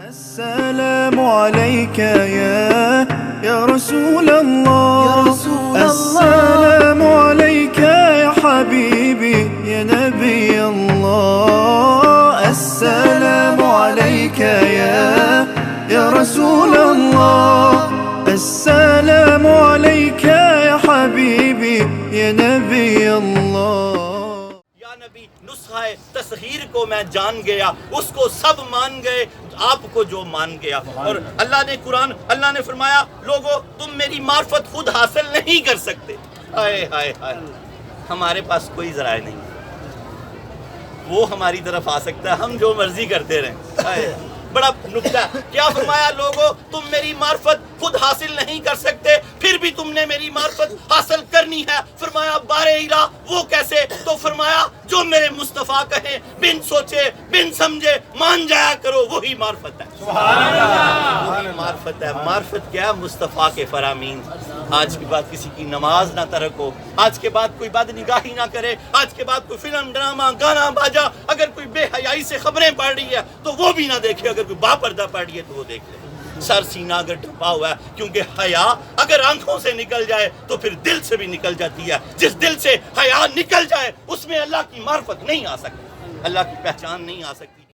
السلام عليك يا رسول الله السلام عليك يا حبيبي يا نبي الله السلام عليك يا رسول الله السلام عليك يا حبيبي يا نبي الله یا نبی نسخہ تسخیر کو میں جان گیا، اس کو سب مان گئے، آپ کو جو مان گیا۔ اور اللہ نے قرآن، اللہ نے فرمایا لوگو تم میری معرفت خود حاصل نہیں کر سکتے۔ ہائے ہائے ہائے، ہمارے پاس کوئی ذرائع نہیں، وہ ہماری طرف آ سکتا ہے، ہم جو مرضی کرتے رہیں۔ ہائے بڑا نکتہ ہے، کیا فرمایا لوگو تم میری معرفت خود حاصل نہیں کر سکتے، پھر بھی تم نے میری معرفت حاصل کرنی ہے۔ فرمایا بارے ہیرا وہ کیسے؟ تو فرمایا جو میرے مصطفیٰ کہیں بن سوچے بن سمجھے مان جایا کرو، وہی معرفت ہے۔ سبحان اللہ، وہی معرفت ہے۔ معرفت کیا ہے؟ مصطفیٰ کے فرامین۔ آج کے بعد کسی کی نماز نہ ترک ہو، آج کے بعد کوئی بد نگاہی نہ کرے، آج کے بعد کوئی فلم ڈرامہ گانا باجا، اگر کوئی بے حیائی سے خبریں پڑھ رہی ہے تو وہ بھی نہ دیکھے، اگر کوئی با پردہ پڑھ رہی ہے تو وہ دیکھ لے۔ سر سینہ اگر ڈھپا ہوا ہے، کیونکہ حیا اگر آنکھوں سے نکل جائے تو پھر دل سے بھی نکل جاتی ہے۔ جس دل سے حیا نکل جائے اس میں اللہ کی معرفت نہیں آ سکتی، اللہ کی پہچان نہیں آ سکتی۔